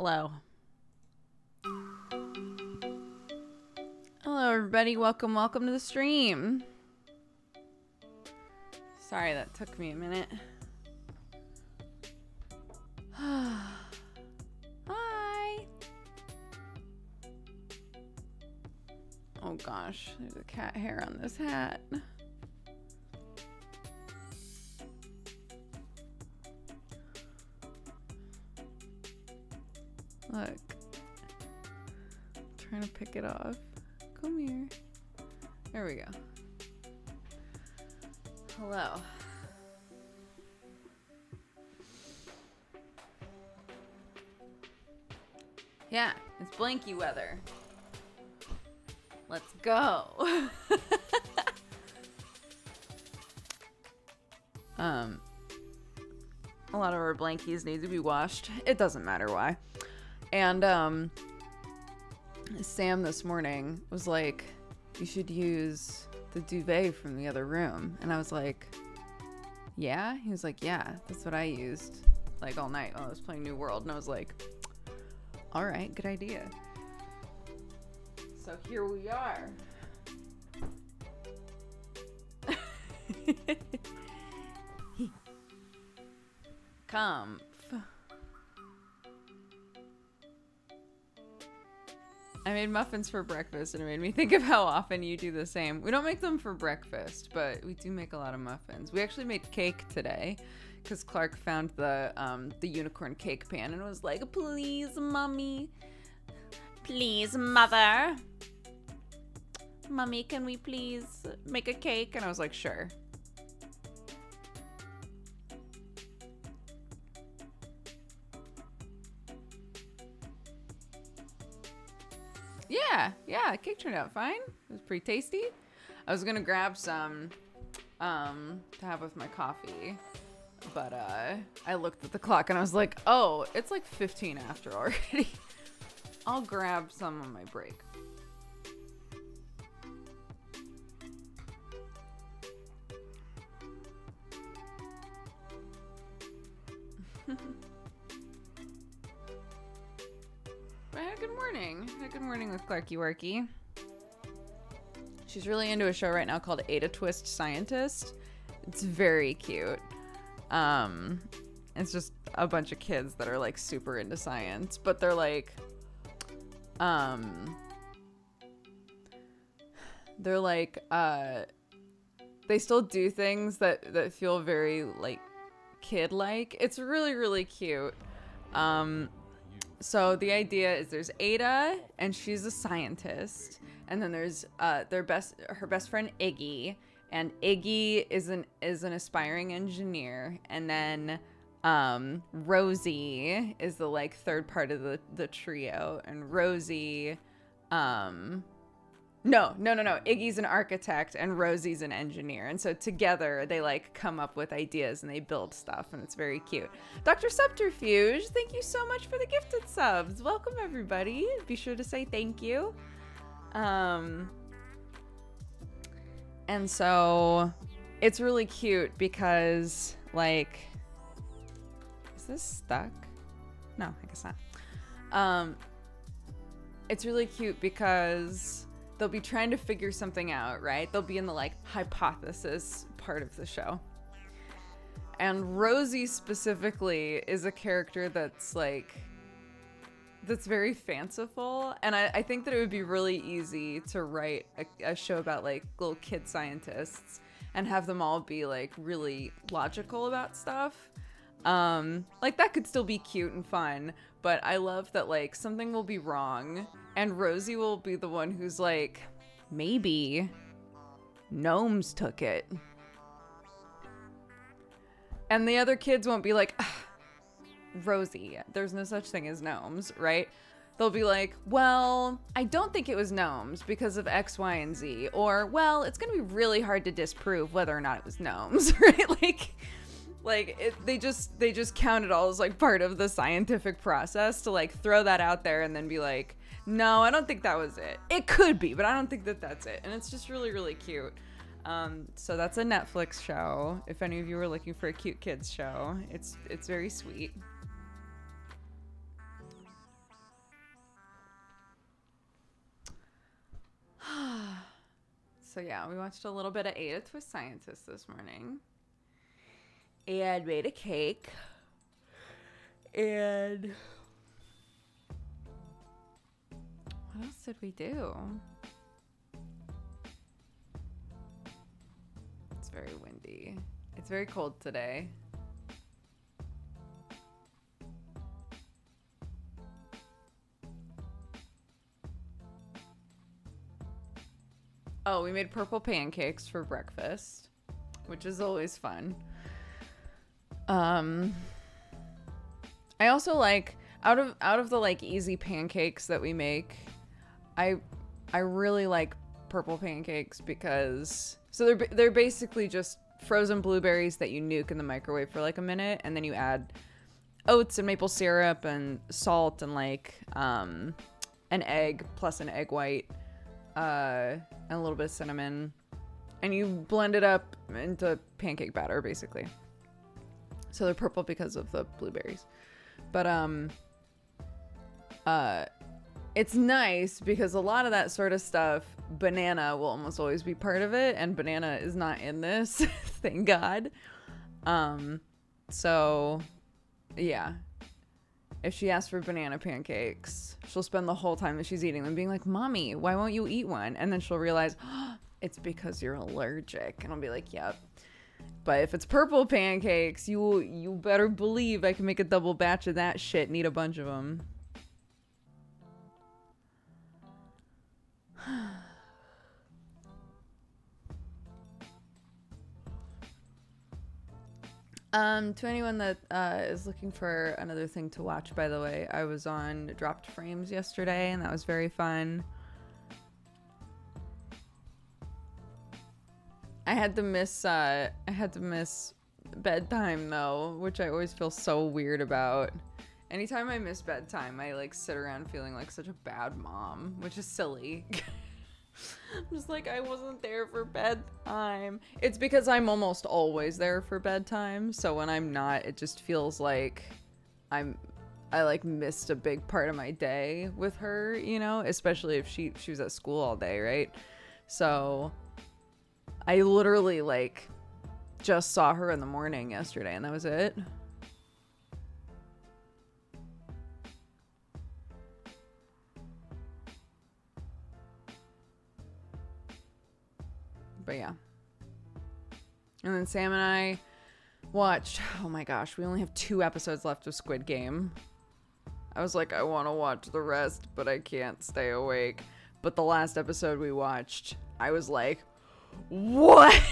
Hello. Hello, everybody. Welcome to the stream. Sorry that took me a minute. Hi. Oh gosh, there's a cat hair on this hat. Look. I'm trying to pick it off. Come here. There we go. Hello. Yeah, it's Blankie weather. Let's go. A lot of our blankies need to be washed. It doesn't matter why. And Sam this morning was like, you should use the duvet from the other room. And I was like, yeah? He was like, yeah, that's what I used like all night while I was playing New World. And I was like, all right, good idea. So here we are. Come. I made muffins for breakfast and it made me think of how often you do the same. We don't make them for breakfast, but we do make a lot of muffins. We actually made cake today because Clark found the unicorn cake pan and was like, please, mommy. Please, mother. Mommy, can we please make a cake? And I was like, sure. Yeah, cake turned out fine. It was pretty tasty. I was gonna grab some to have with my coffee, but I looked at the clock and I was like, oh, it's like 15 after already. I'll grab some on my break. Good morning. Good morning with Clarky Worky. She's really into a show right now called Ada Twist Scientist. It's very cute. It's just a bunch of kids that are like super into science, but they're like, they still do things that feel very like kid-like. It's really, really cute. So the idea is there's Ada, and she's a scientist, and then there's her best friend Iggy, and Iggy is an aspiring engineer, and then Rosie is the like third part of the trio, and Rosie, No. Iggy's an architect and Rosie's an engineer. And so together they like come up with ideas and they build stuff and it's very cute. Dr. Subterfuge, thank you so much for the gifted subs. Welcome everybody. Be sure to say thank you. And so it's really cute because like, is this stuck? No, I guess not. It's really cute because they'll be trying to figure something out, right? They'll be in the like hypothesis part of the show. And Rosie specifically is a character that's like, that's very fanciful. And I think that it would be really easy to write a show about like little kid scientists and have them all be like really logical about stuff. Like that could still be cute and fun, but I love that like something will be wrong and Rosie will be the one who's like, maybe gnomes took it. And the other kids won't be like, Rosie, there's no such thing as gnomes, right? They'll be like, well, I don't think it was gnomes because of X, Y, and Z. Or, well, it's going to be really hard to disprove whether or not it was gnomes, right? They just count it all as like part of the scientific process to like throw that out there and then be like, no, I don't think that was it. It could be, but I don't think that that's it. And it's just really, really cute. So that's a Netflix show. If any of you are looking for a cute kids show, it's very sweet. So yeah, we watched a little bit of Ada Twist Scientist this morning. And made a cake. And what else did we do? It's very windy. It's very cold today. Oh, we made purple pancakes for breakfast, which is always fun. I also like out of the like easy pancakes that we make, I really like purple pancakes because they're basically just frozen blueberries that you nuke in the microwave for like a minute, and then you add oats and maple syrup and salt and like an egg plus an egg white and a little bit of cinnamon, and you blend it up into pancake batter basically. So they're purple because of the blueberries. But it's nice because a lot of that sort of stuff, banana will almost always be part of it, and banana is not in this. Thank God. So yeah, if she asks for banana pancakes, she'll spend the whole time that she's eating them being like, "Mommy, why won't you eat one?" And then she'll realize, oh, it's because you're allergic. And I'll be like, "Yep." But if it's purple pancakes, you better believe I can make a double batch of that shit and eat a bunch of them. 'To anyone that is looking for another thing to watch, by the way, I was on Dropped Frames yesterday, and that was very fun. I had to miss bedtime though, which I always feel so weird about. Anytime I miss bedtime, I like sit around feeling like such a bad mom, which is silly. I'm just like, I wasn't there for bedtime. It's because I'm almost always there for bedtime, so when I'm not, it just feels like I like missed a big part of my day with her, you know, especially if she was at school all day, right? So I literally like just saw her in the morning yesterday, and that was it. But yeah. And then Sam and I watched, oh my gosh, we only have 2 episodes left of Squid Game. I was like, I want to watch the rest, but I can't stay awake. But the last episode we watched, I was like, what?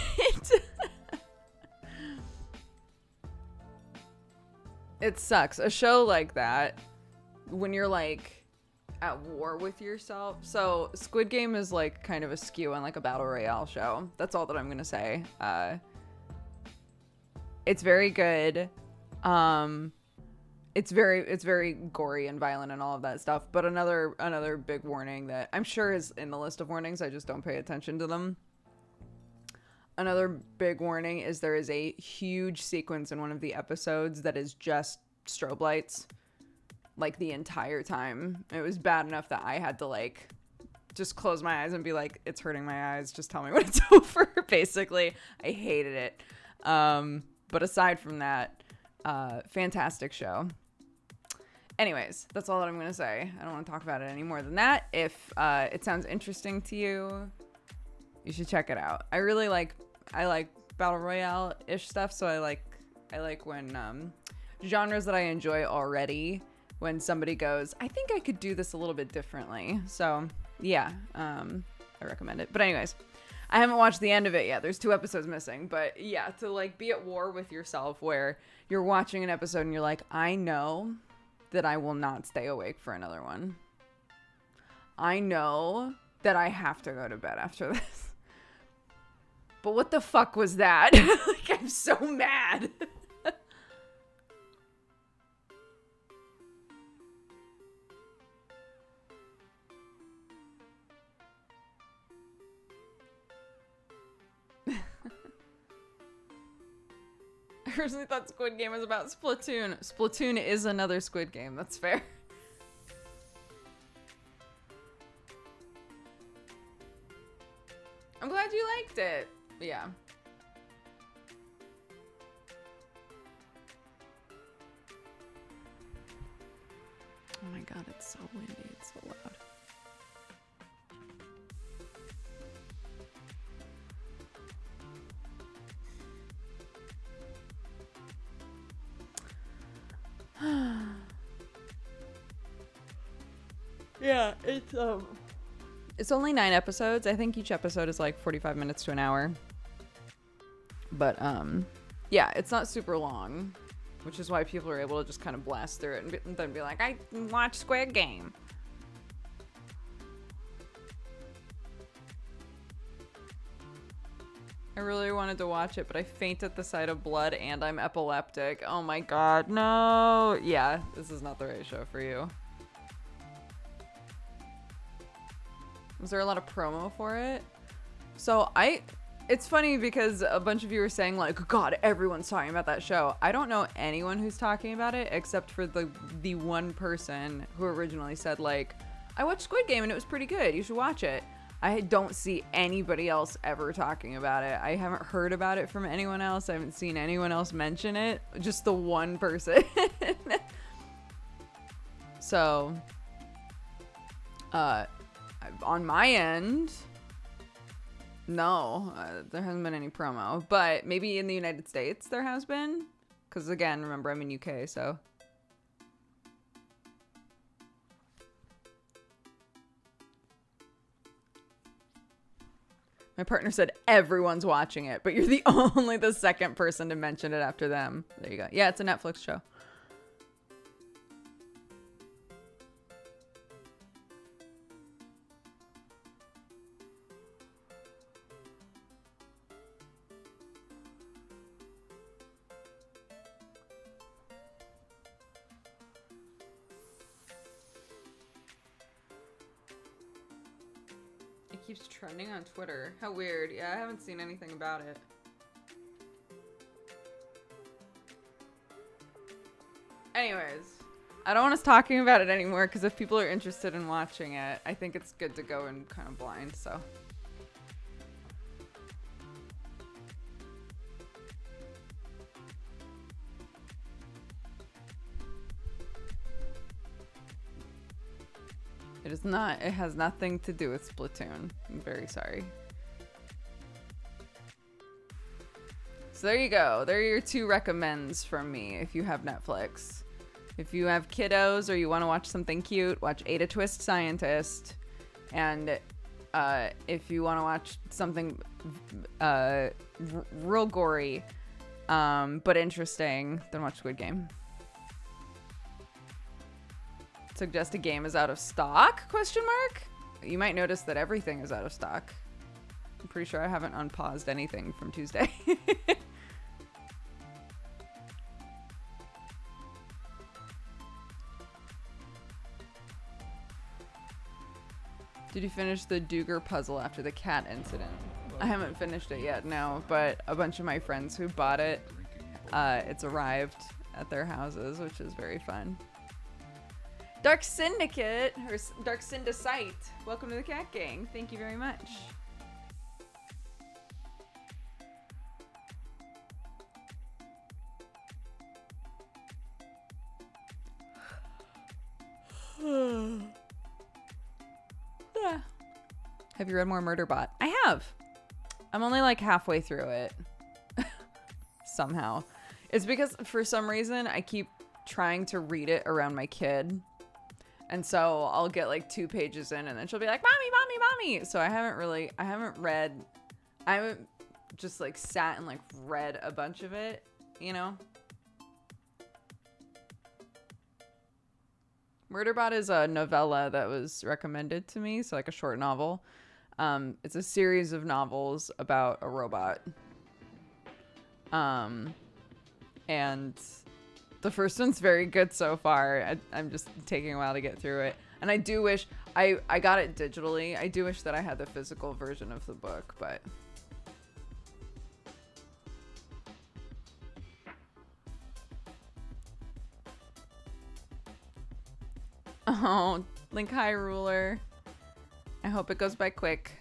It sucks. A show like that, when you're like at war with yourself. So Squid Game is like kind of a skew on like a battle royale show. That's all that I'm gonna say. It's very good. It's very gory and violent and all of that stuff. But another big warning that I'm sure is in the list of warnings, I just don't pay attention to them. Another big warning is there is a huge sequence in one of the episodes that is just strobe lights, like the entire time. It was bad enough that I had to like just close my eyes and be like, it's hurting my eyes, just tell me when it's over, basically. I hated it. But aside from that, fantastic show. Anyways, that's all that I'm gonna say. I don't want to talk about it any more than that. If it sounds interesting to you, you should check it out. I like battle royale-ish stuff, so I like when genres that I enjoy already, when somebody goes, I think I could do this a little bit differently. So yeah, I recommend it. But anyways, I haven't watched the end of it yet. There's 2 episodes missing. But yeah, to like be at war with yourself where you're watching an episode and you're like, I know that I will not stay awake for another one. I know that I have to go to bed after this. But what the fuck was that? Like, I'm so mad. I originally thought Squid Game was about Splatoon. Splatoon is another Squid Game. That's fair. I'm glad glad you liked it. Yeah. Oh my god, it's so windy. It's so loud. Yeah, it's only 9 episodes. I think each episode is like 45 minutes to an hour. But yeah, it's not super long, which is why people are able to just kind of blast through it and then be like, I watched Squid Game. I really wanted to watch it, but I faint at the sight of blood and I'm epileptic. Oh my god, no. Yeah, this is not the right show for you. Was there a lot of promo for it? So it's funny because a bunch of you were saying like, God, everyone's talking about that show. I don't know anyone who's talking about it except for the one person who originally said like, I watched Squid Game and it was pretty good. You should watch it. I don't see anybody else ever talking about it. I haven't heard about it from anyone else. I haven't seen anyone else mention it. Just the one person. So, on my end, no, there hasn't been any promo. But maybe in the United States there has been. Because again, remember, I'm in UK, so... My partner said everyone's watching it, but you're the second person to mention it after them. There you go. Yeah, it's a Netflix show. Keeps trending on Twitter. How weird. Yeah, I haven't seen anything about it. Anyways, I don't want us talking about it anymore because if people are interested in watching it, I think it's good to go in kind of blind, so. It is not. It has nothing to do with Splatoon. I'm very sorry. So there you go. There are your 2 recommends from me if you have Netflix. If you have kiddos or you want to watch something cute, watch Ada Twist Scientist. And if you want to watch something real gory but interesting, then watch Squid Game. Suggest a game is out of stock? Question mark? You might notice that everything is out of stock. I'm pretty sure I haven't unpaused anything from Tuesday. Did you finish the Duggar puzzle after the cat incident? I haven't finished it yet, no, but a bunch of my friends who bought it, it's arrived at their houses, which is very fun. Dark Syndicate, or Dark Syndicite, welcome to the Cat Gang. Thank you very much. Have you read more Murderbot? I have. I'm only like halfway through it. Somehow. It's because for some reason I keep trying to read it around my kid. And so I'll get like 2 pages in and then she'll be like, Mommy, Mommy, Mommy. So I haven't just like sat and like read a bunch of it, you know? Murderbot is a novella that was recommended to me. So like a short novel. It's a series of novels about a robot. And the first one's very good so far. I'm just taking a while to get through it. And I do wish, I got it digitally. I do wish that I had the physical version of the book, but. Oh, Link High Ruler. I hope it goes by quick.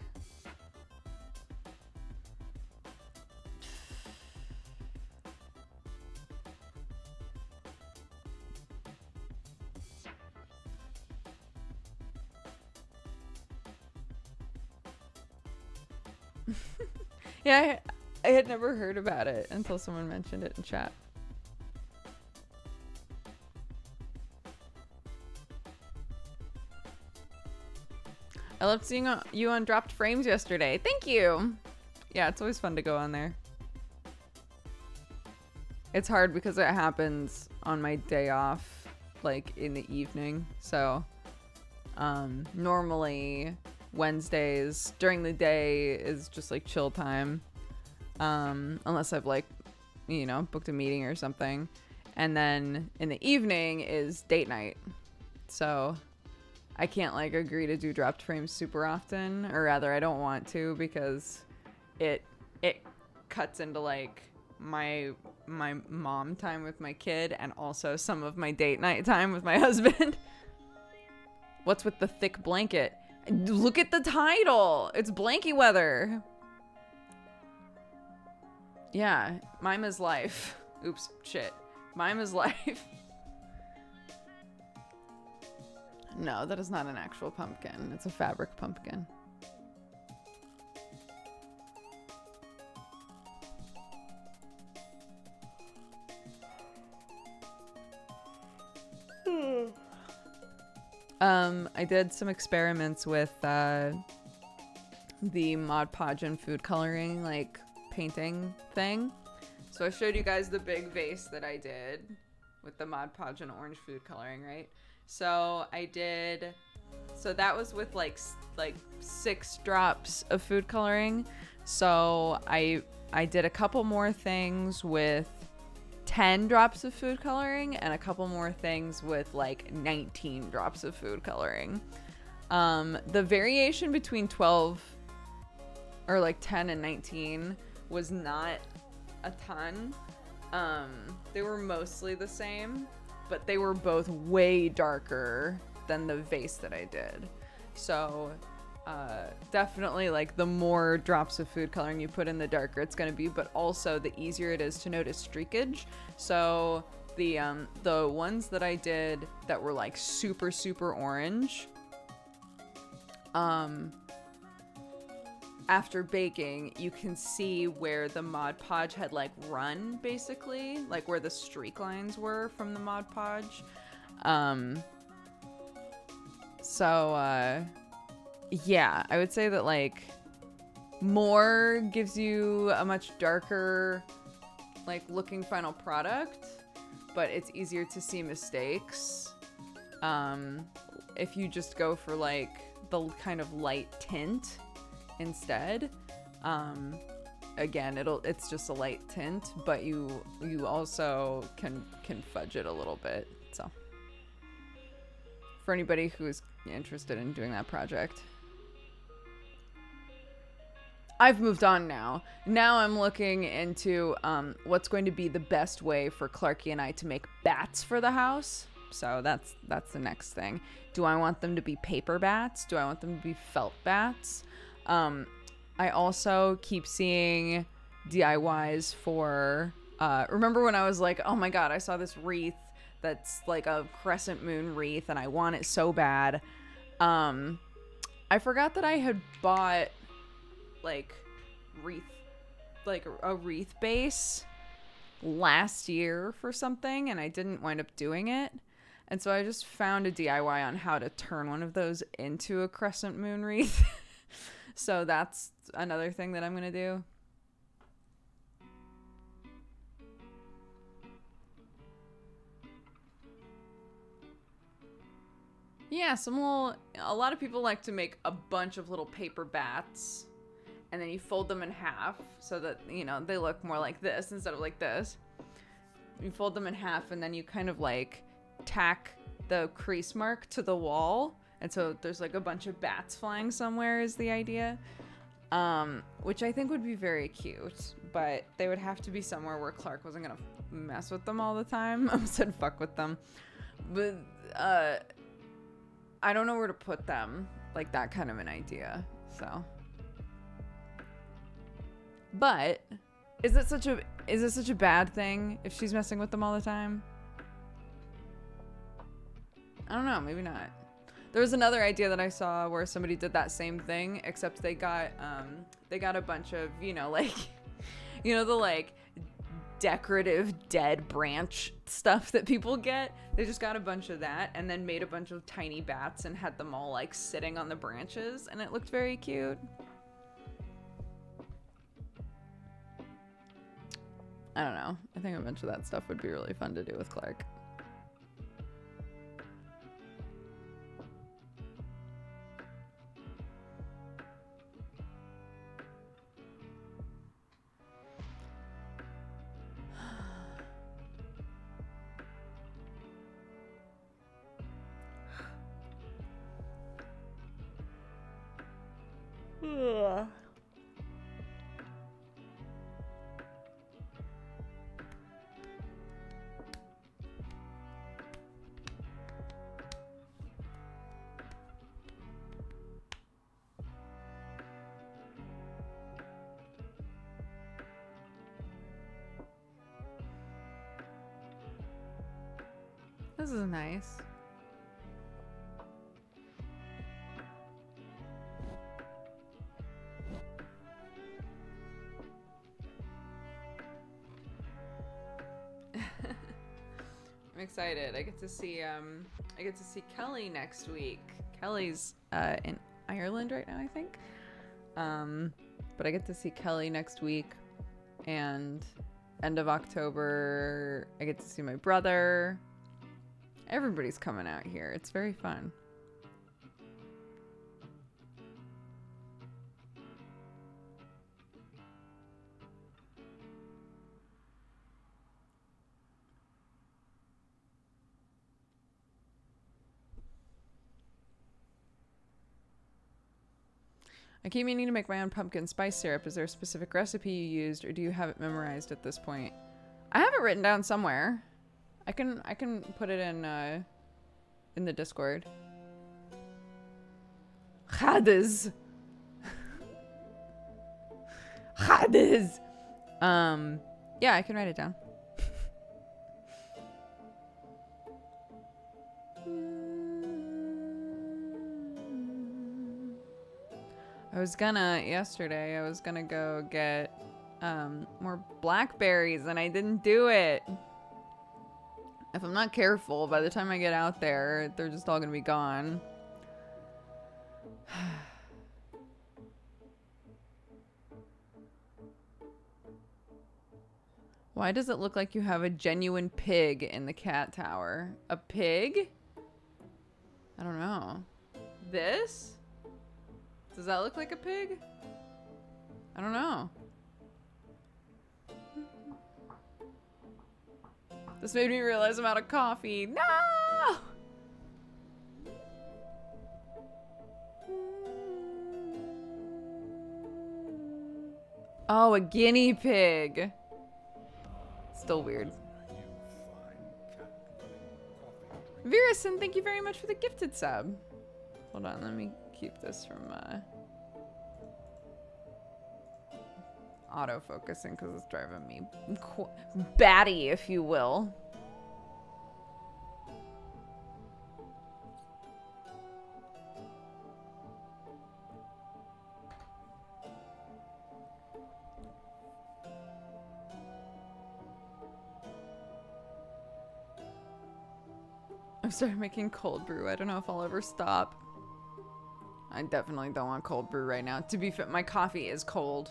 Yeah, I had never heard about it until someone mentioned it in chat. I loved seeing you on Dropped Frames yesterday. Thank you. Yeah, it's always fun to go on there. It's hard because it happens on my day off, like in the evening. So normally Wednesdays during the day is just like chill time. Unless I've like, you know, booked a meeting or something. And then in the evening is date night. So I can't like agree to do Dropped Frames super often, or rather I don't want to, because it cuts into like my mom time with my kid and also some of my date night time with my husband. What's with the thick blanket? Look at the title. It's Blankie weather. Yeah, mime is life. Oops, shit. Mime is life. No, that is not an actual pumpkin. It's a fabric pumpkin. I did some experiments with the Mod Podge and food coloring, like painting thing. So I showed you guys the big vase that I did with the Mod Podge and orange food coloring, right? So I did, so that was with like 6 drops of food coloring. So I did a couple more things with 10 drops of food coloring and a couple more things with like 19 drops of food coloring. The variation between 12 or like 10 and 19 was not a ton. They were mostly the same, but they were both way darker than the vase that I did. So definitely like the more drops of food coloring you put in, the darker it's gonna be, but also the easier it is to notice streakage. So the ones that I did that were like super orange, after baking, you can see where the Mod Podge had like run, basically, like where the streak lines were from the Mod Podge. Yeah, I would say that like more gives you a much darker like looking final product, but it's easier to see mistakes if you just go for like the kind of light tint instead. Again, it's just a light tint, but you also can fudge it a little bit. So for anybody who's interested in doing that project. I've moved on now. Now I'm looking into what's going to be the best way for Clarky and I to make bats for the house. So that's the next thing. Do I want them to be paper bats? Do I want them to be felt bats? I also keep seeing DIYs for, remember when I was like, oh my god, I saw this wreath that's like a crescent moon wreath and I want it so bad. I forgot that I had bought like a wreath base last year for something and I didn't wind up doing it. And so I just found a DIY on how to turn one of those into a crescent moon wreath. So that's another thing that I'm gonna do. Yeah, a lot of people like to make a bunch of little paper bats and then you fold them in half so that, you know, they look more like this instead of like this. You fold them in half and then you kind of like tack the crease mark to the wall. And so there's like a bunch of bats flying somewhere is the idea. Which I think would be very cute, but they would have to be somewhere where Clark wasn't gonna mess with them all the time. I said fuck with them. But, I don't know where to put them. Like that kind of an idea, so. But is it such a bad thing if she's messing with them all the time? I don't know, maybe not. There was another idea that I saw where somebody did that same thing, except they got a bunch of, you know, like, you know, the like decorative dead branch stuff that people get. They just got a bunch of that and then made a bunch of tiny bats and had them all like sitting on the branches, and it looked very cute. I don't know. I think a bunch of that stuff would be really fun to do with Clark. This is nice. I'm excited. I get to see Kelly next week. Kelly's in Ireland right now, I think. But I get to see Kelly next week, and end of October I get to see my brother. Everybody's coming out here. It's very fun. I keep meaning to make my own pumpkin spice syrup. Is there a specific recipe you used, or do you have it memorized at this point? I have it written down somewhere. I can put it in the Discord. Hades. Hades. Yeah, I can write it down. Yesterday I was gonna go get more blackberries, and I didn't do it. If I'm not careful, by the time I get out there, they're just all gonna be gone. Why does it look like you have a genuine pig in the cat tower? A pig? I don't know. This? Does that look like a pig? I don't know. This made me realize I'm out of coffee. No! Oh, a guinea pig. Still weird. Virison, thank you very much for the gifted sub. Hold on, let me keep this from auto-focusing because it's driving me batty, if you will. I've started making cold brew. I don't know if I'll ever stop. I definitely don't want cold brew right now. To be fair, my coffee is cold.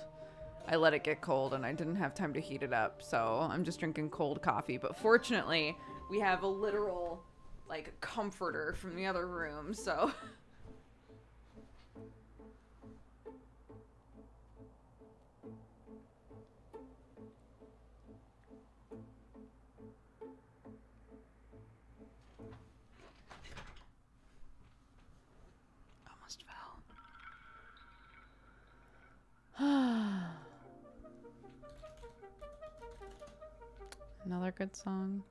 I let it get cold and I didn't have time to heat it up, so I'm just drinking cold coffee. But fortunately, we have a literal, like, comforter from the other room, so... Almost fell. Another good song.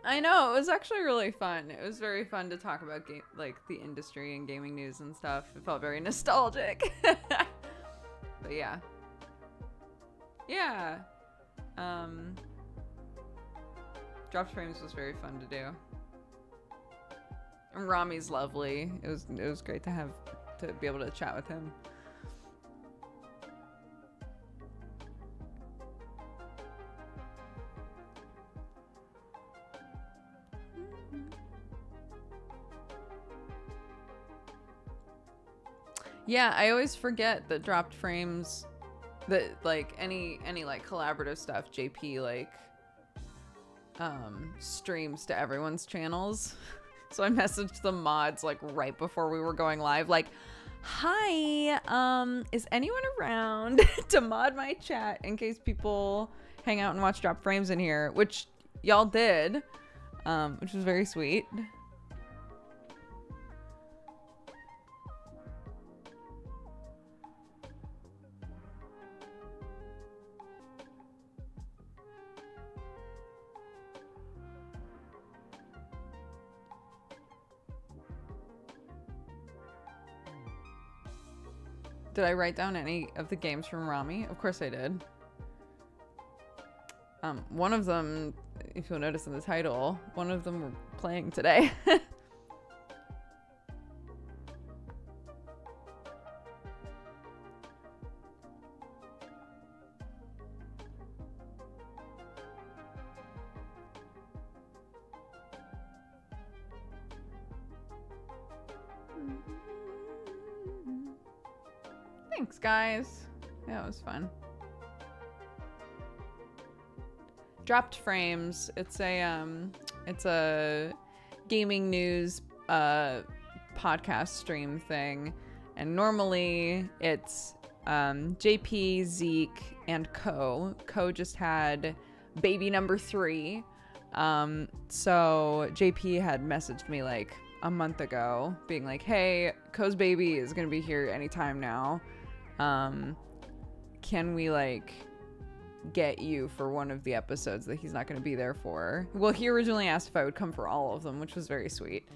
I know, it was actually really fun. It was very fun to talk about like the industry and gaming news and stuff. It felt very nostalgic. But yeah. Yeah. Dropped Frames was very fun to do. And Rami's lovely. It was great to be able to chat with him. Yeah, I always forget that Dropped Frames, that like any like collaborative stuff, JP like streams to everyone's channels. So I messaged the mods like right before we were going live, like, hi, is anyone around to mod my chat in case people hang out and watch Dropped Frames in here, which y'all did, which was very sweet. Did I write down any of the games from Rami? Of course I did. One of them, if you'll notice in the title, one of them we're playing today. Thanks, guys. Yeah, it was fun. Dropped Frames. It's a gaming news podcast stream thing, and normally it's JP, Zeke, and Co. Co just had baby number 3. So JP had messaged me like a month ago being like, hey, Co's baby is gonna be here anytime now. Can we like get you for one of the episodes that he's not going to be there for? Well, he originally asked if I would come for all of them, which was very sweet.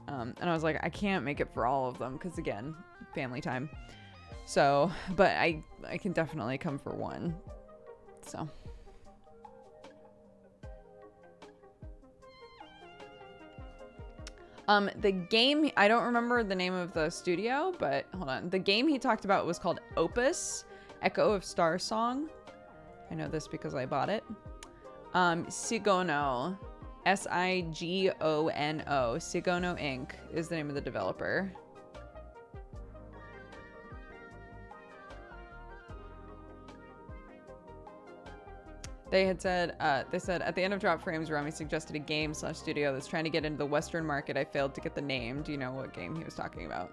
And I was like, I can't make it for all of them because again, family time. So, but I can definitely come for one. So. The game, I don't remember the name of the studio, but hold on. The game he talked about was called Opus, Echo of Star Song. I know this because I bought it. Sigono, S-I-G-O-N-O, Sigono Inc. is the name of the developer. They had said, they said, at the end of Drop Frames, Rami suggested a game/studio that's trying to get into the Western market. I failed to get the name. Do you know what game he was talking about?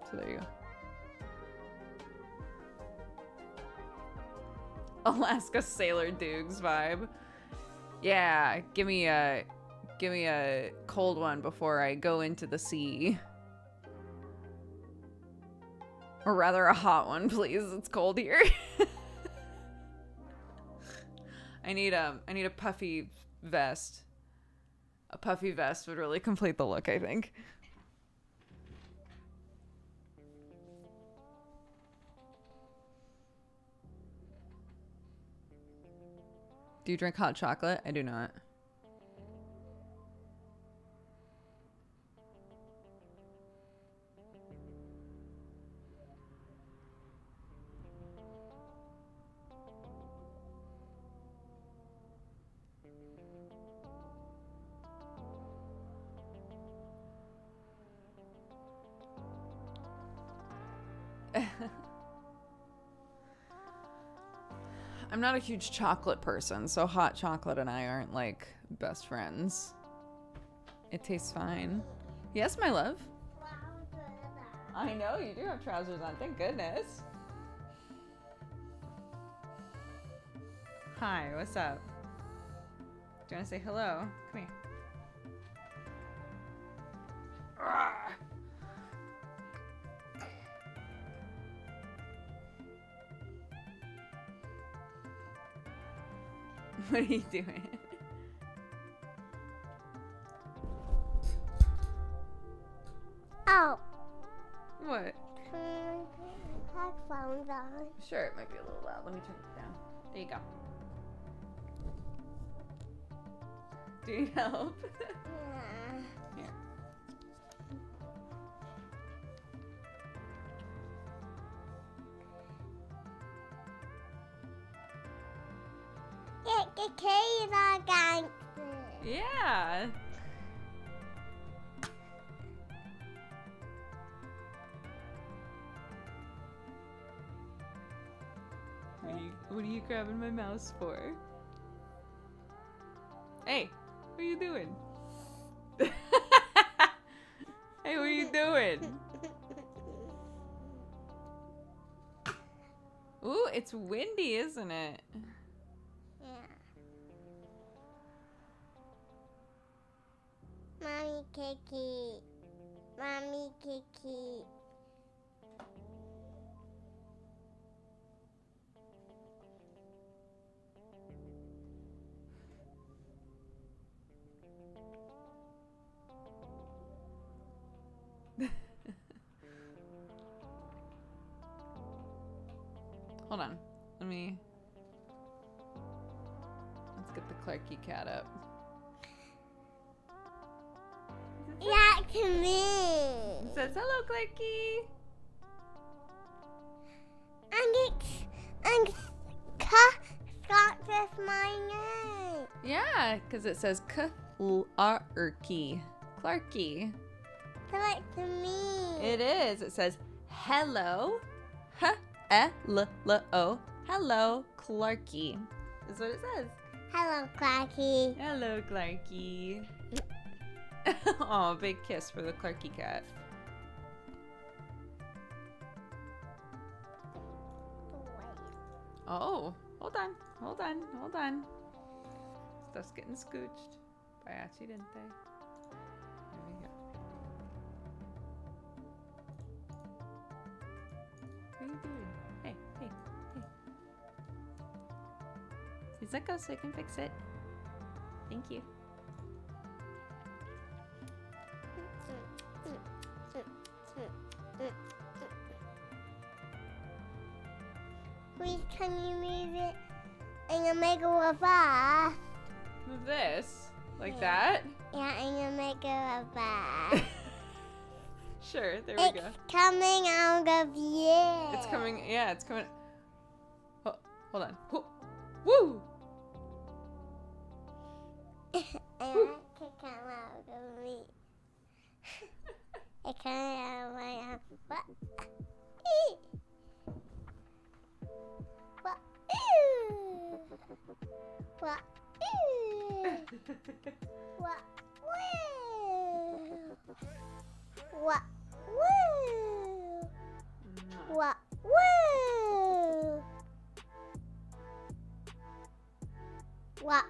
So there you go. Alaska Sailor Dukes vibe. Yeah, give me a cold one before I go into the sea. Or rather a hot one, please. It's cold here. I need a puffy vest. A puffy vest would really complete the look, I think. Do you drink hot chocolate? I do not. I'm not a huge chocolate person, so hot chocolate and I aren't like best friends. It tastes fine. Yes, my love. I know you do have trousers on, thank goodness. Hi, what's up? Do you want to say hello? Come here. What are you doing? Oh. What? Headphones on. Sure, it might be a little loud. Let me turn it down. There you go. Do you need help? Yeah. Here. The kids are gangsters. Yeah. What are you grabbing my mouse for? Hey, what are you doing? Hey, what are you doing? Ooh, it's windy, isn't it? Yeah. Mommy Kiki. Mommy Kiki. Hold on. Let's get the Clarky cat up. Yeah, to me. It says, hello, Clarky. And starts with my name. Yeah, because it says Clarky. Clarky. So it's me. It is. It says, hello. H-E-L-L-O. Hello, Clarky. Is what it says. Hello, Clarky. Hello, Clarky. Oh, big kiss for the Clarky cat. Oh, hold on. Stuff's getting scooched by accidente. There we go. What are you doing? Hey. Please let go so I can fix it. Thank you. Please, can you move it and you make it reverse? Move this? Like Yeah. that? Yeah, and you make it reverse. Sure, there we It's go. coming out of you. It's coming, yeah, it's coming. Oh, hold on. Woo! I want to come out of me. It came out of my arm. What? What? What? What? What? What? What?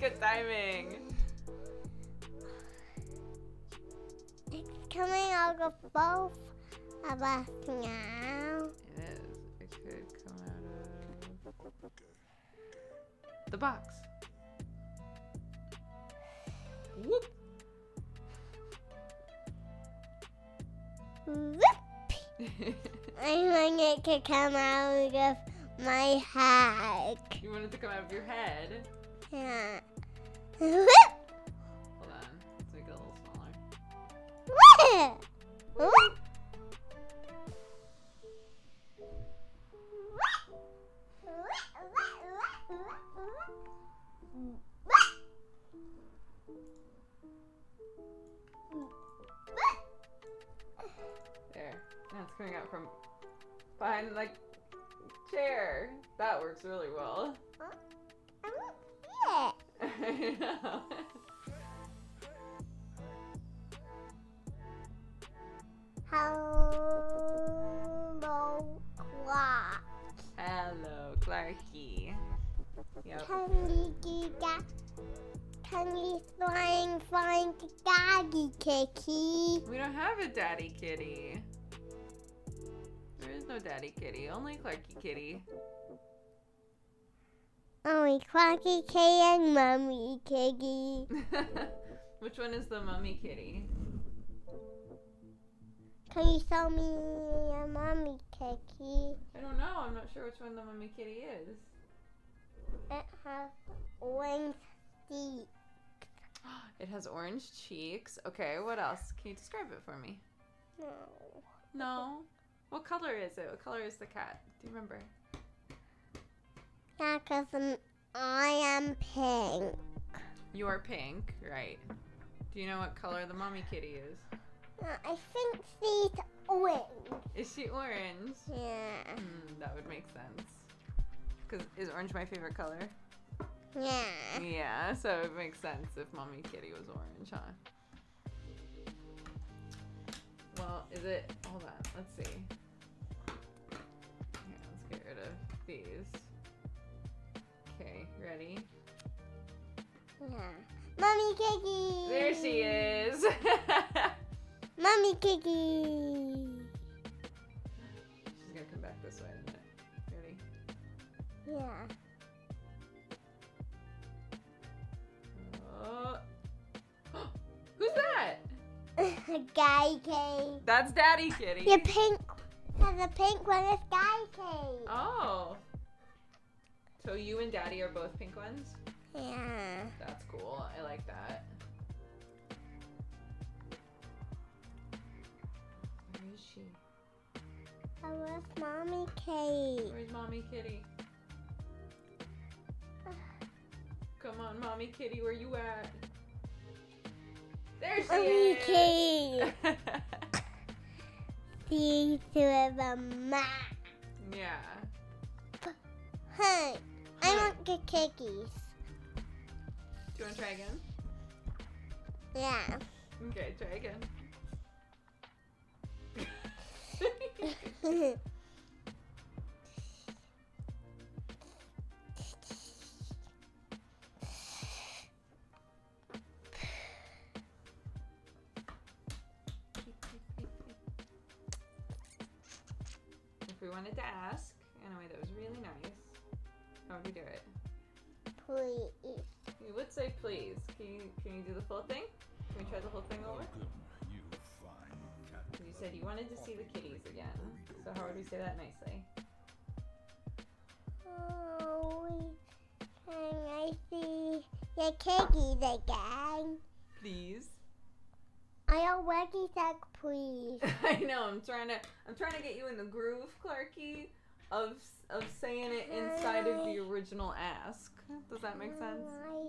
Good timing. It's coming out of both of us now. It is. It could come out of the box. Whoop. I want it to come out of my head. You want it to come out of your head? Yeah. Hold on. Let's make it a little smaller. There. Now it's coming out from behind the chair. That works really well. I know. Hello, clock. Hello, Clarky. Yep. Can we find Daddy Kitty? We don't have a daddy kitty. There is no daddy kitty, only Clarky kitty. Only Clarky Kitty and Mommy Kitty. Which one is the mummy kitty? Can you show me your mommy cookie? I don't know. I'm not sure which one the mummy kitty is. It has orange teeth. It has orange cheeks. Okay, what else? Can you describe it for me? No. No. What color is it? What color is the cat? Do you remember? Yeah, because I am pink. You are pink, right. Do you know what color the mommy kitty is? I think she's orange. Is she orange? Yeah. That would make sense. Because is orange my favorite color? Yeah. Yeah, so it makes sense if mommy kitty was orange, huh? Well, is it... Hold on, let's see. Here, let's get rid of these. Okay, ready? Yeah. Mommy cookie. There she is! Mommy cookie. She's gonna come back this way in a minute. Ready? Yeah. Who's that? Guy K. That's Daddy Kitty. Your pink. Has a pink one. It's Guy K. Oh. So you and Daddy are both pink ones? Yeah. That's cool. I like that. Where is she? That was Mommy K. Where's Mommy Kitty? Come on, Mommy Kitty, where you at? There she Mommy is! K. See to the map. Yeah. Hey, I want the cookies. Do you want to try again? Yeah. Okay, try again. If we wanted to ask in a way that was really nice, how would we do it? Please. You would say please. Can you do the full thing? Can we try the whole thing over? You fine cat. You said you wanted to see the kitties again. So how would we say that nicely? Oh, can I see your cookies again? Please. I already said please. I know. I'm trying to get you in the groove, Clarky, of saying it inside of the original ask. Does that make sense? I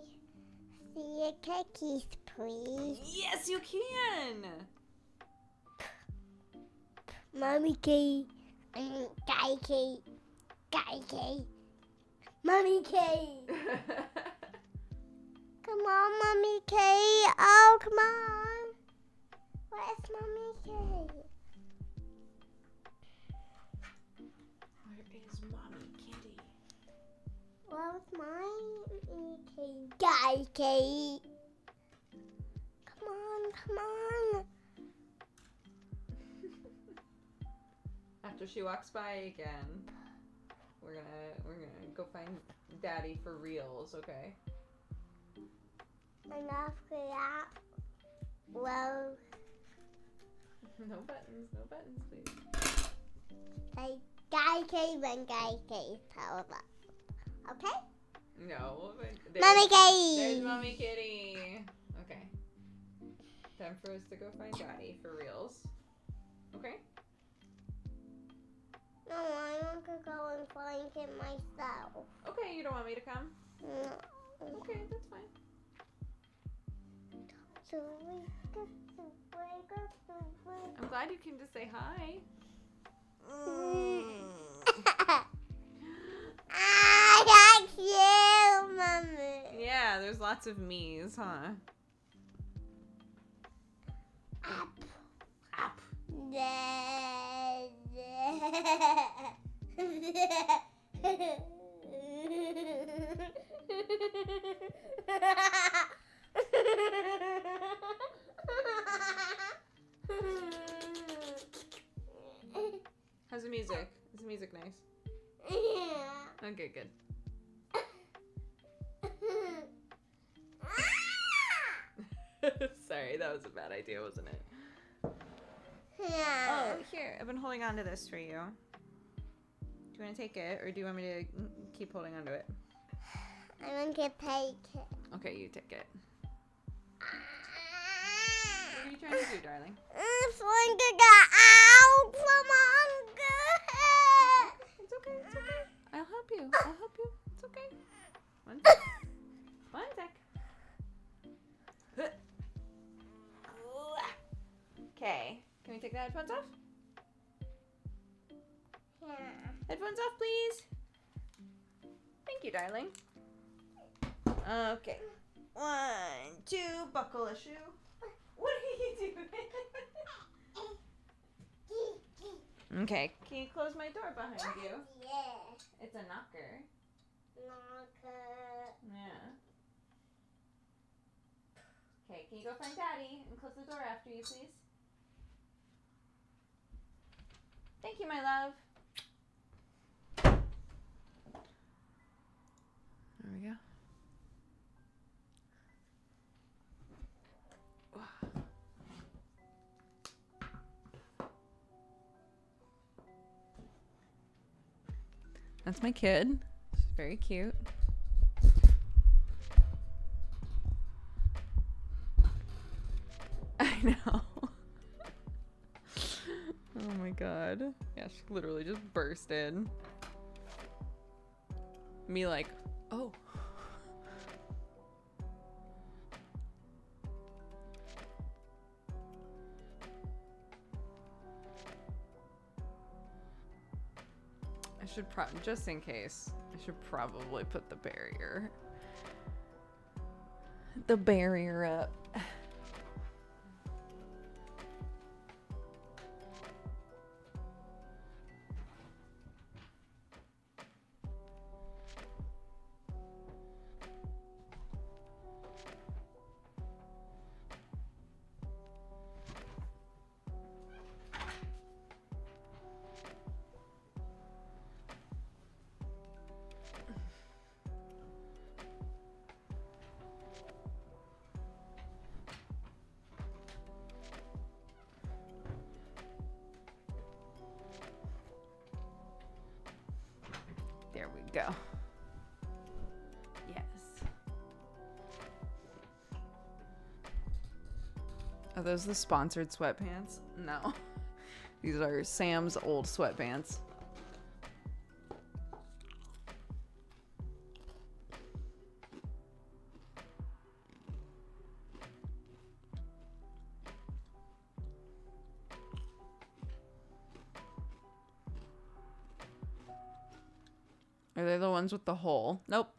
see your cookies, please. Yes, you can. Mommy K. Guy K. Guy K. Mommy K. Come on, Mommy K. Oh, come on. Where's Mommy K? Where is Mommy Kitty? Where's Mommy K? Guy K. Come on, come on. After she walks by again, we're gonna go find Daddy for reals, okay? And after that, well, No buttons, please. say Guy K when Guy K tells us. Okay? No. Mommy K. There's Mommy Kitty. Okay. Time for us to go find Daddy for reals. Okay? No, I want to go and find him myself. Okay, you don't want me to come? No. Okay, that's fine. I'm glad you came to say hi. That's you, Mommy. Yeah, there's lots of me's, huh? Up. Up. How's the music? Is the music nice? Yeah. Okay, good. Sorry, that was a bad idea, wasn't it? Yeah. Oh, here. I've been holding on to this for you. Do you want to take it, or do you want me to keep holding on to it? I want to take it. Okay, you take it. What are you trying to do, darling? I'm trying to get out from under it. It's okay, it's okay. I'll help you. I'll help you. It's okay. One sec. One sec. Okay. Can we take the headphones off? Yeah. Headphones off, please. Thank you, darling. Okay. 1, 2, buckle a shoe. What are you doing? Okay. Can you close my door behind you? Yeah. It's a knocker. Knocker. Yeah. Okay, can you go find Daddy and close the door after you, please? Thank you, my love. There we go. That's my kid. She's very cute. I know. Oh my god. Yeah, she literally just burst in. Me like, oh. I should just in case, I should probably put the barrier up. There we go. Yes. Are those the sponsored sweatpants? No. These are Sam's old sweatpants. Are they the ones with the hole? Nope.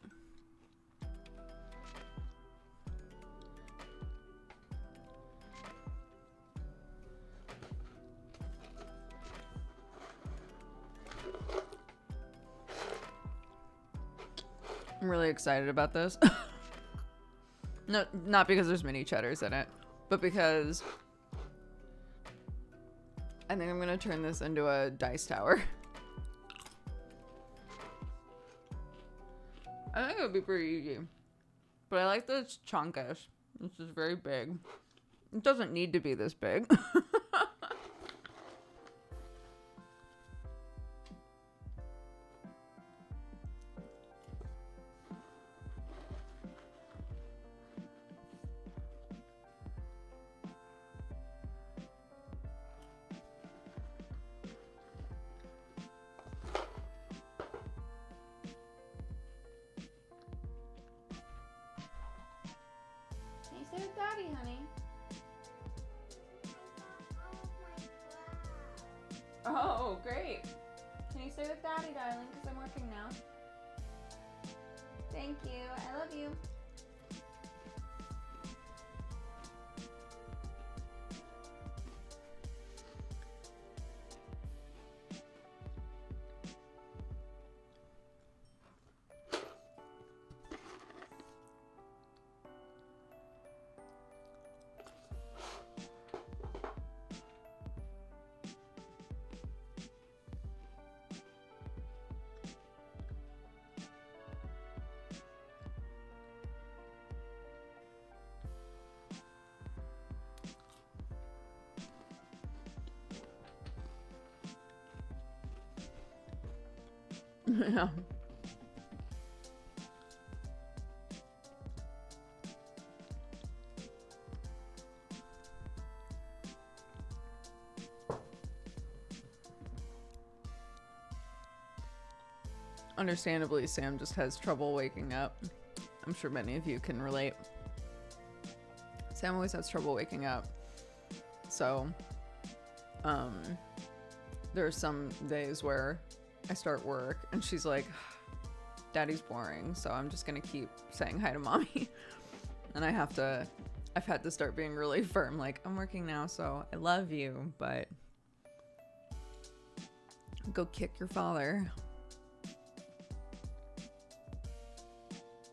I'm really excited about this. No, not because there's mini cheddars in it, but because I think I'm gonna turn this into a dice tower. I think it would be pretty easy. But I like that it's chunkish. This is very big. It doesn't need to be this big. Can you say with Daddy, honey? Oh, great. Can you stay with Daddy, darling? Because I'm working now. Thank you. I love you. Yeah. Understandably, Sam just has trouble waking up. I'm sure many of you can relate. Sam always has trouble waking up. So, there are some days where I start work and she's like, Daddy's boring, so I'm just gonna keep saying hi to Mommy. And I've had to start being really firm, like, I'm working now, so I love you, but go kick your father.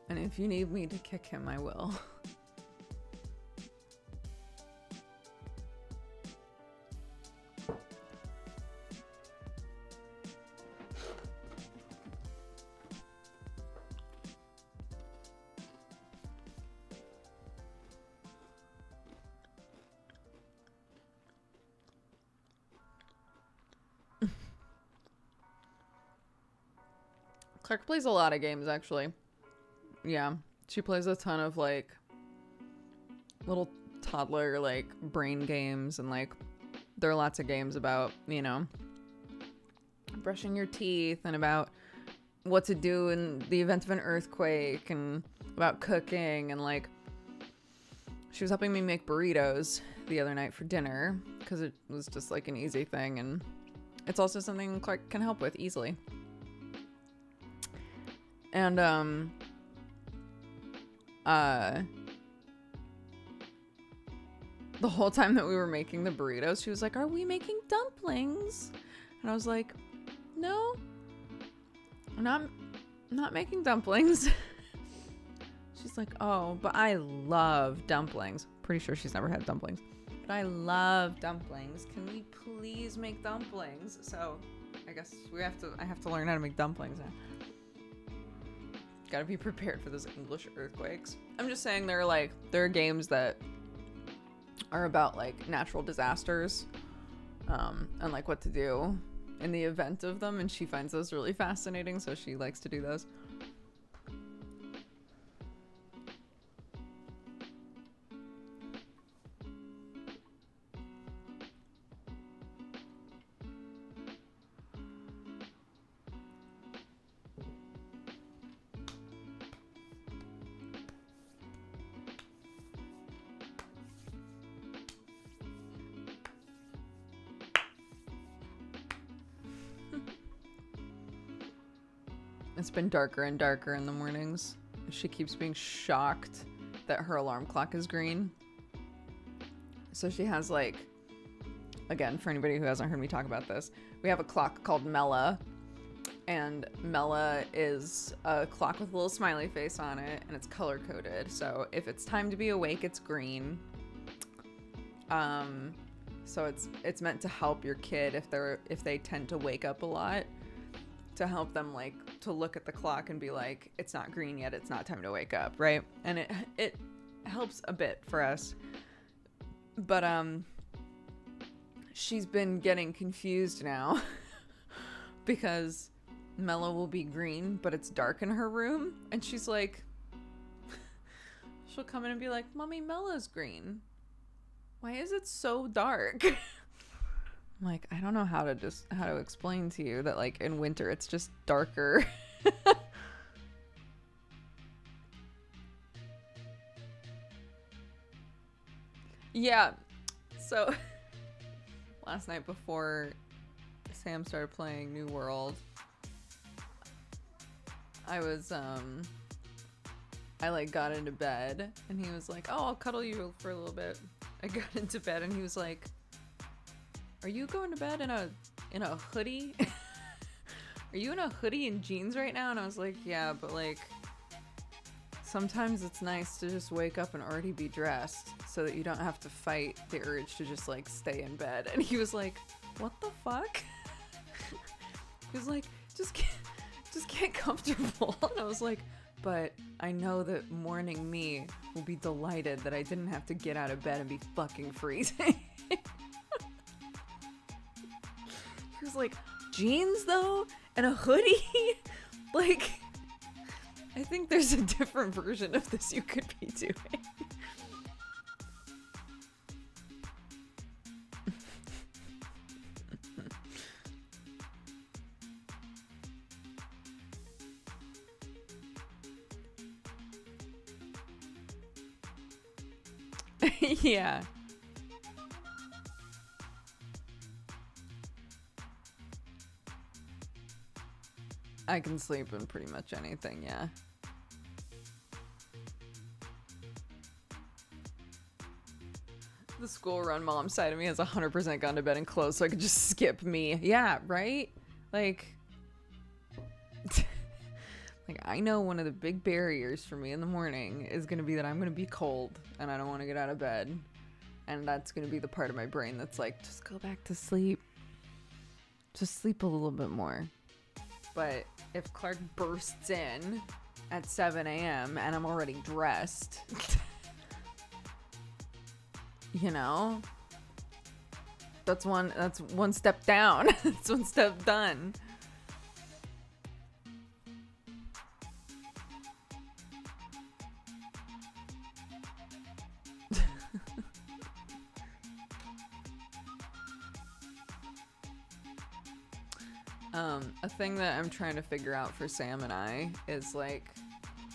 And if you need me to kick him, I will. Clark plays a lot of games, actually. Yeah, she plays a ton of, like, little toddler, like, brain games, and, like, there are lots of games about, you know, brushing your teeth, and about what to do in the event of an earthquake, and about cooking, and, like, she was helping me make burritos the other night for dinner, because it was just, like, an easy thing, and it's also something Clark can help with easily. And, the whole time that we were making the burritos, she was like, are we making dumplings? And I was like, no, I'm not making dumplings. She's like, oh, but I love dumplings. Pretty sure she's never had dumplings, but I love dumplings. Can we please make dumplings? So I guess I have to learn how to make dumplings now. Gotta be prepared for those English earthquakes. I'm just saying there are games that are about, like, natural disasters, and, like, what to do in the event of them, and she finds those really fascinating, so she likes to do those. It's been darker and darker in the mornings. She keeps being shocked that her alarm clock is green. So she has, like, again, for anybody who hasn't heard me talk about this, we have a clock called Mela. And Mela is a clock with a little smiley face on it, and it's color coded. So if it's time to be awake, it's green. So it's meant to help your kid if they tend to wake up a lot, to help them, like, to look at the clock and be like, it's not green yet, it's not time to wake up, right? And it helps a bit for us. But she's been getting confused now because Mela will be green, but it's dark in her room, and she's like, she'll come in and be like, Mommy, Mela's green. Why is it so dark? I'm like, I don't know how to explain to you that, like, in winter it's just darker. Yeah. So last night before Sam started playing New World, I like got into bed and he was like, oh, I'll cuddle you for a little bit. I got into bed and he was like, are you going to bed in a hoodie? Are you in a hoodie and jeans right now? And I was like, yeah, but, like, sometimes it's nice to just wake up and already be dressed so that you don't have to fight the urge to just, like, stay in bed. And he was like, what the fuck? He was like, just get comfortable. And I was like, but I know that morning me will be delighted that I didn't have to get out of bed and be fucking freezing. He was like, jeans though? and a hoodie? Like, I think there's a different version of this you could be doing. Yeah. I can sleep in pretty much anything, yeah. The school run mom side of me has 100% gone to bed and closed so I could just skip me. Yeah, right? Like, like I know one of the big barriers for me in the morning is going to be that I'm going to be cold and I don't want to get out of bed. And that's going to be the part of my brain that's like, just go back to sleep. Just sleep a little bit more. But if Clark bursts in at 7 a.m. and I'm already dressed, you know, that's one step down. That's one step done. A thing that I'm trying to figure out for Sam and I is like,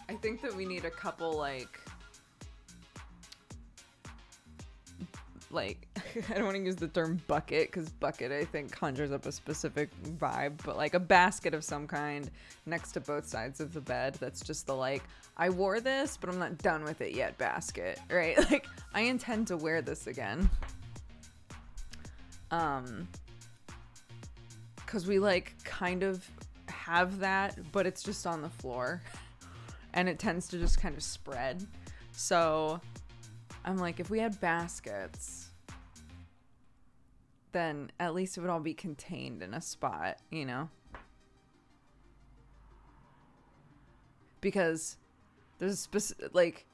I think that we need a couple like I don't want to use the term bucket because bucket I think conjures up a specific vibe, but like a basket of some kind next to both sides of the bed that's just the like, I wore this but I'm not done with it yet basket, right? Like I intend to wear this again. Because we like kind of have that, but it's just on the floor and it tends to just kind of spread. So I'm like, if we had baskets, then at least it would all be contained in a spot, you know? Because there's a specific, like,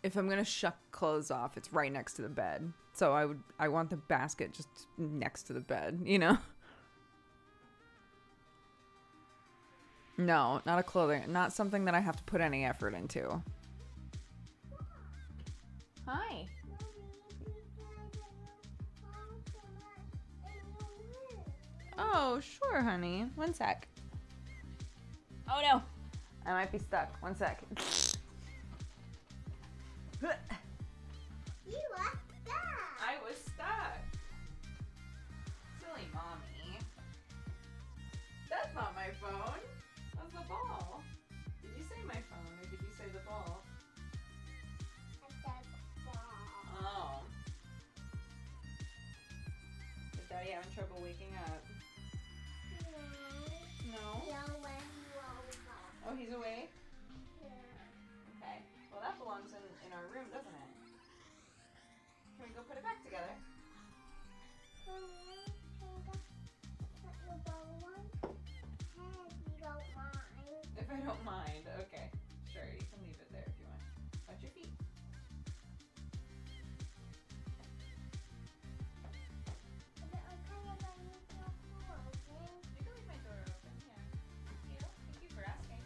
if I'm gonna shuck clothes off, it's right next to the bed. So I want the basket just next to the bed, you know? No, not a clothing, not something that I have to put any effort into. Hi. Oh, sure, honey. One sec. Oh no, I might be stuck. One sec. You are stuck. I was stuck. Silly mommy. That's not my phone. That's the ball. Did you say my phone or did you say the ball? Oh. Is Daddy having trouble waking up? No? Oh, he's awake? Okay. Well, that belongs in our room, doesn't it? Can we go put it back together? If I don't mind, okay. Sure, you can leave it there if you want. Watch your feet. You can leave my door open, yeah. Thank you. Thank you for asking.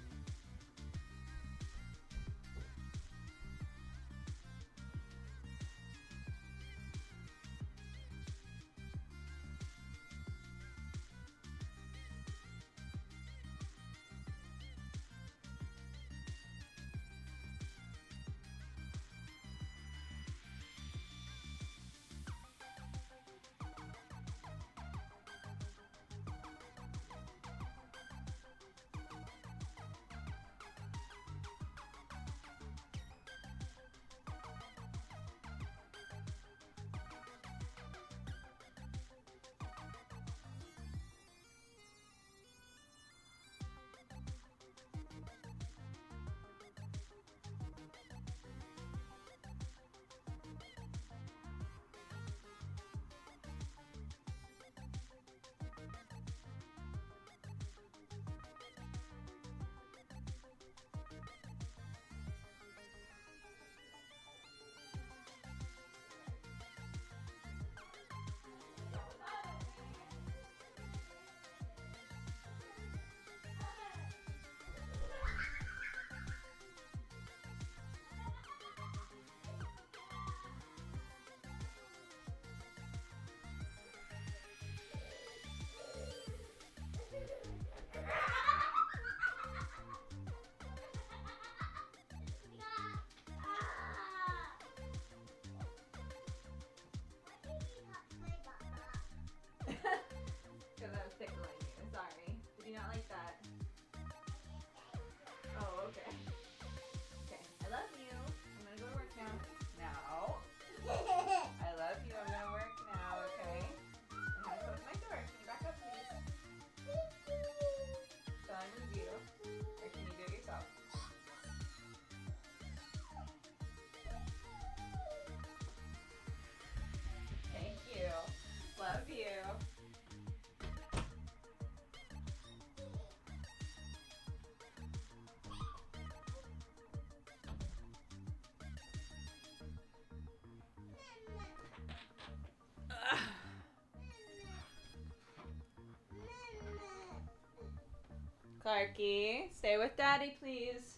Clarky, stay with Daddy, please.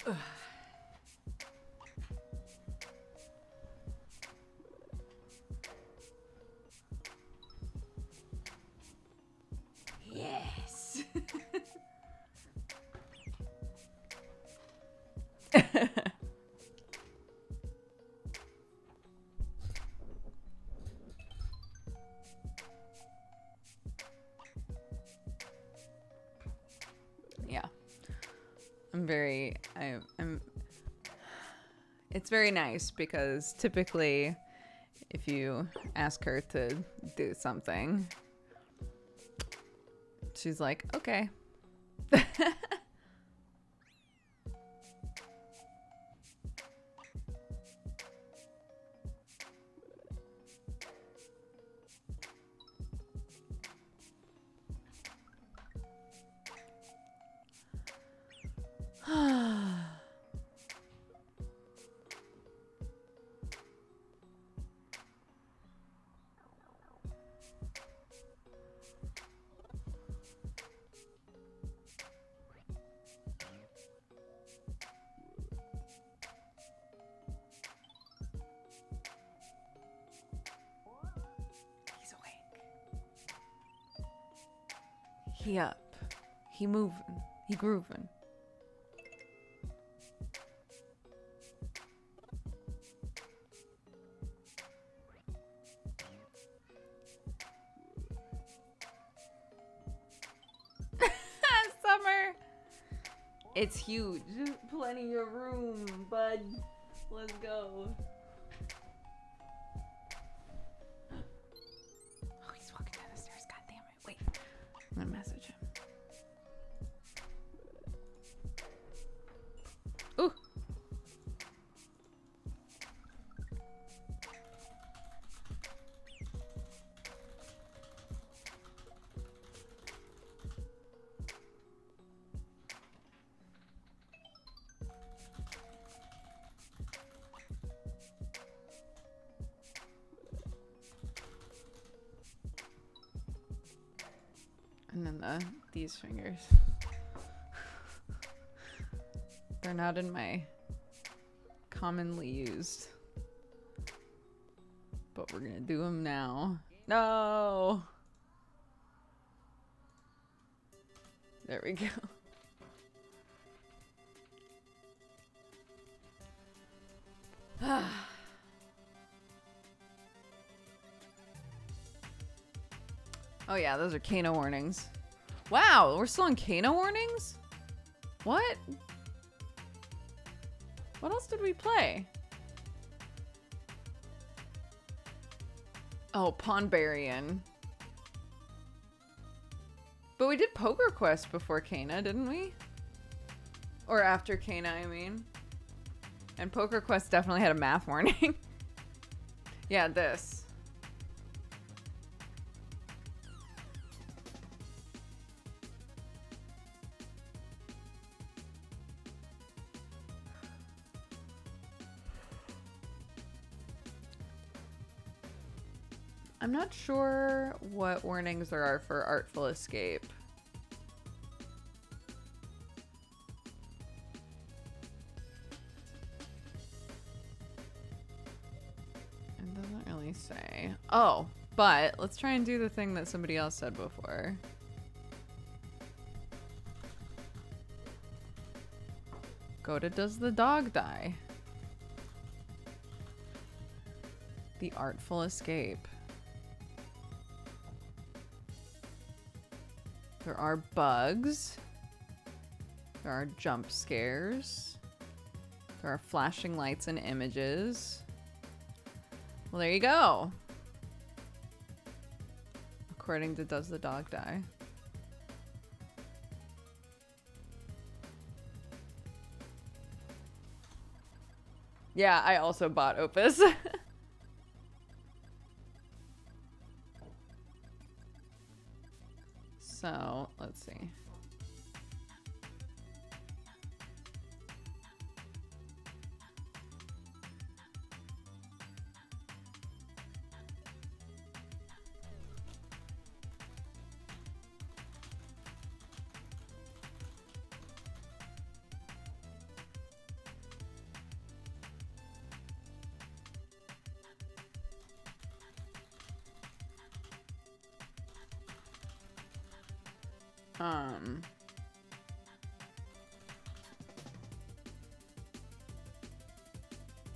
Ugh. Yes. Yeah. I'm it's very nice because typically if you ask her to do something, she's like, okay. He's awake. He up. He moving. He grooving. Summer. It's huge. Plenty of room, bud. Let's go. Oh, he's walking down the stairs. God damn it. Wait. I'm gonna message him. Ooh. And then these fingers. They're not in my commonly used. But we're gonna do them now. No! There we go. Oh yeah, those are Kano warnings. Wow, we're still on Kano warnings? What? What else did we play? Oh, Ponbarian. But we did Poker Quest before Kana, didn't we? Or after Kana, I mean. And Poker Quest definitely had a math warning. Yeah, this. I'm not sure what warnings there are for Artful Escape. It doesn't really say. Oh, but let's try and do the thing that somebody else said before. Go to Does the Dog Die? The Artful Escape. There are bugs. There are jump scares. There are flashing lights and images. Well, there you go. According to Does the Dog Die? Yeah, I also bought Opus. So, let's see.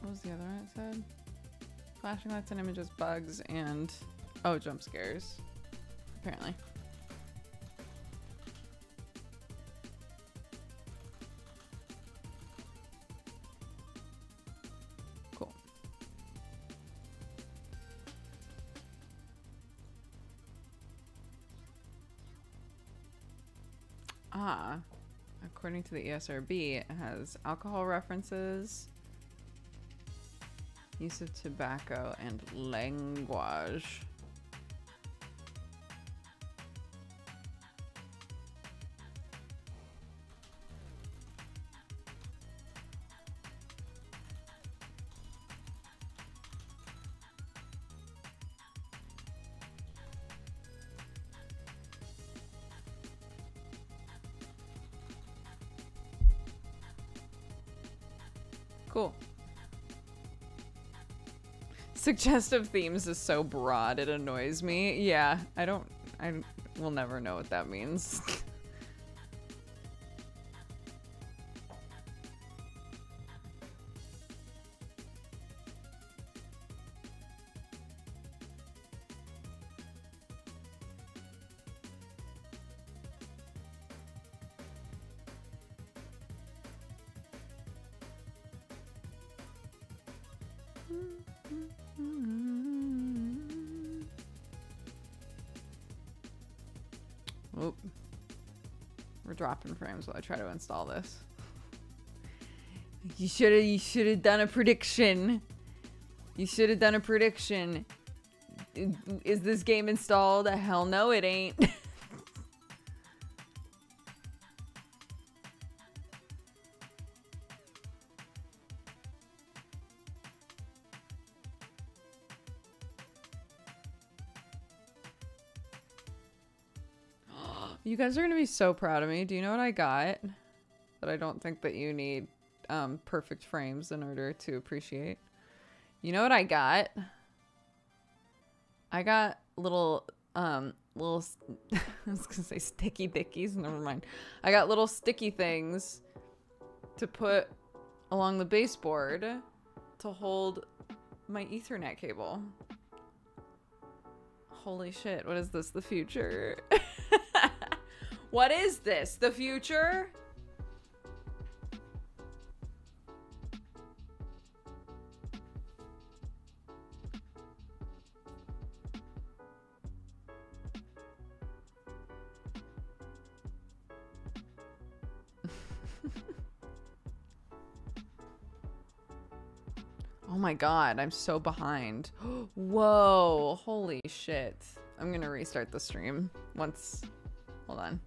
What was the other one it said? Flashing lights and images, bugs, and oh, jump scares. Apparently. Cool. Ah, according to the ESRB, it has alcohol references, use of tobacco, and language. Cool. Suggestive themes is so broad, it annoys me. Yeah, I will never know what that means. Oop. We're dropping frames while I try to install this. You should have done a prediction. You should have done a prediction. Is this game installed? Hell no, it ain't. You guys are gonna be so proud of me. Do you know what I got? That I don't think that you need perfect frames in order to appreciate. You know what I got? I got little I was gonna say sticky dickies, never mind. I got little sticky things to put along the baseboard to hold my Ethernet cable. Holy shit, what is this? The future? What is this? The future? Oh my god, I'm so behind. Whoa, holy shit. I'm gonna restart the stream once. Hold on.